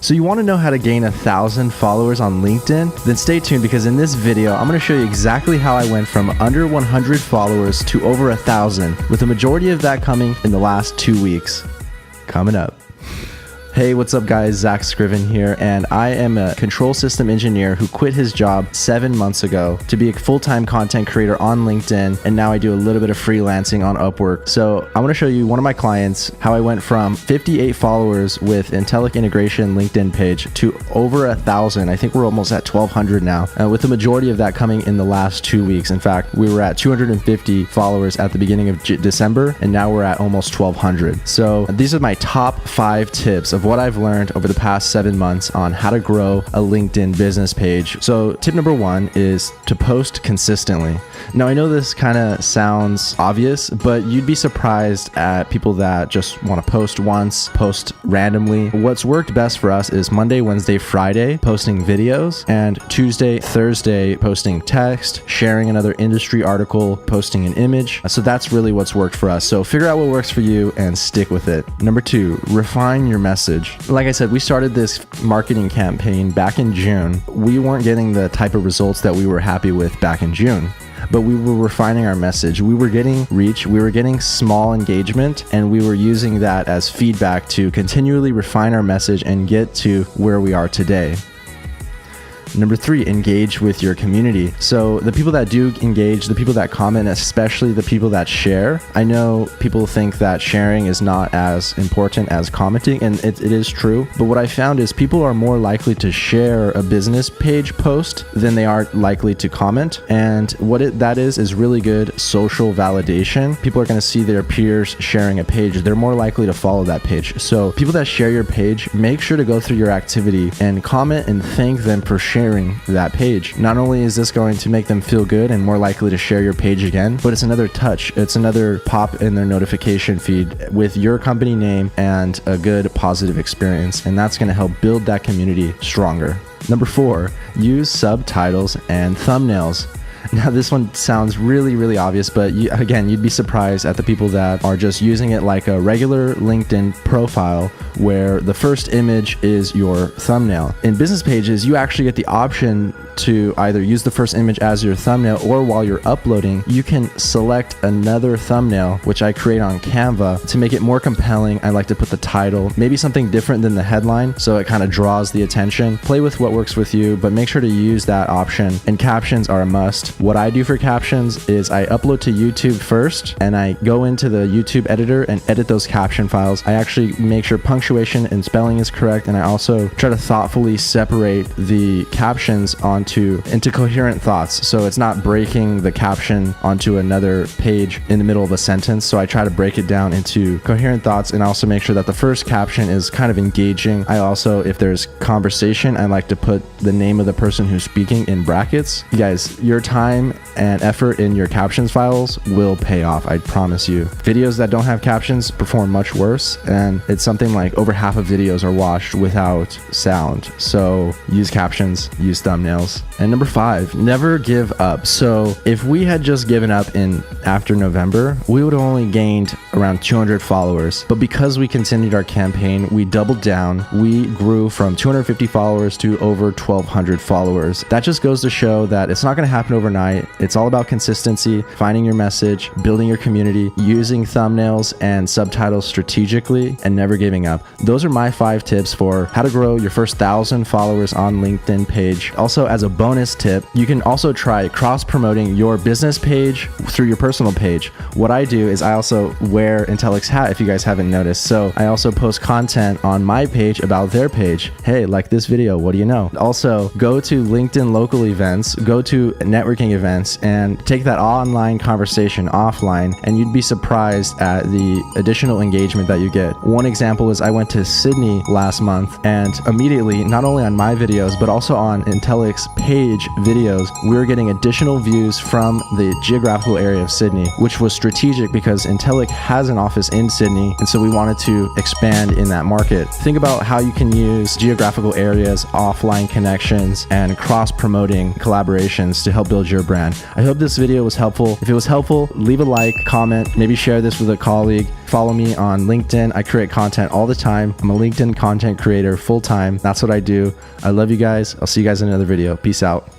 So you want to know how to gain 1,000 followers on LinkedIn? Then stay tuned, because in this video, I'm going to show you exactly how I went from under 100 followers to over 1,000, with the majority of that coming in the last 2 weeks. Coming up. Hey, what's up guys? Zach Scriven here, and I am a control system engineer who quit his job 7 months ago to be a full-time content creator on LinkedIn, and now I do a little bit of freelancing on Upwork. So I want to show you one of my clients, how I went from 58 followers with Intellic integration LinkedIn page to over 1,000. I think we're almost at 1,200 now, with the majority of that coming in the last 2 weeks. In fact, we were at 250 followers at the beginning of December, and now we're at almost 1,200. So these are my top 5 tips of what I've learned over the past 7 months on how to grow a LinkedIn business page. So tip number 1 is to post consistently. Now I know this kind of sounds obvious, but you'd be surprised at people that just want to post once, post randomly. What's worked best for us is Monday, Wednesday, Friday posting videos, and Tuesday, Thursday posting text, sharing another industry article, posting an image. So that's really what's worked for us. So figure out what works for you and stick with it. Number 2, refine your message. Like I said, we started this marketing campaign back in June. We weren't getting the type of results that we were happy with back in June, but we were refining our message. We were getting reach, we were getting small engagement, and we were using that as feedback to continually refine our message and get to where we are today. Number 3, engage with your community. So the people that do engage, the people that comment, especially the people that share. I know people think that sharing is not as important as commenting, and it is true. But what I found is people are more likely to share a business page post than they are likely to comment. And what that is really good social validation. People are going to see their peers sharing a page. They're more likely to follow that page. So people that share your page, make sure to go through your activity and comment and thank them for sharing that page. Not only is this going to make them feel good and more likely to share your page again, but it's another touch. It's another pop in their notification feed with your company name and a good positive experience. And that's going to help build that community stronger. Number 4, use subtitles and thumbnails. Now this one sounds really obvious, but again, you'd be surprised at the people that are just using it like a regular LinkedIn profile where the first image is your thumbnail. In business pages, you actually get the option to either use the first image as your thumbnail, or while you're uploading, you can select another thumbnail, which I create on Canva to make it more compelling. I like to put the title, maybe something different than the headline, so it kind of draws the attention. Play with what works with you, but make sure to use that option. And captions are a must. What I do for captions is I upload to YouTube first, and I go into the YouTube editor and edit those caption files. I actually make sure punctuation and spelling is correct, and I also try to thoughtfully separate the captions into coherent thoughts, so it's not breaking the caption onto another page in the middle of a sentence. So I try to break it down into coherent thoughts, and also make sure that the first caption is kind of engaging. I also, if there's conversation, I like to put the name of the person who's speaking in brackets. You guys, your time and effort in your captions files will pay off, I promise you. Videos that don't have captions perform much worse, and it's something like over half of videos are watched without sound. So use captions, use thumbnails. And number 5, never give up. So if we had just given up after November, we would have only gained around 200 followers. But because we continued our campaign, we doubled down. We grew from 250 followers to over 1,200 followers. That just goes to show that it's not going to happen overnight. It's all about consistency, finding your message, building your community, using thumbnails and subtitles strategically, and never giving up. Those are my 5 tips for how to grow your first 1,000 followers on LinkedIn page. Also, as a bonus tip, you can also try cross-promoting your business page through your personal page. What I do is I also wear Intellic's hat, if you guys haven't noticed. So I also post content on my page about their page. Hey, like this video, what do you know? Also, go to LinkedIn local events, go to networking events, and take that online conversation offline, and you'd be surprised at the additional engagement that you get. One example is I went to Sydney last month, and immediately, not only on my videos, but also on Intellic's page videos, we were getting additional views from the geographical area of Sydney, which was strategic because Intellic has an office in Sydney, and so we wanted to expand in that market. Think about how you can use geographical areas, offline connections, and cross-promoting collaborations to help build your brand. I hope this video was helpful. If it was helpful, leave a like, comment, maybe share this with a colleague. Follow me on LinkedIn. I create content all the time. I'm a LinkedIn content creator full-time. That's what I do. I love you guys. I'll see you guys in another video. Peace out.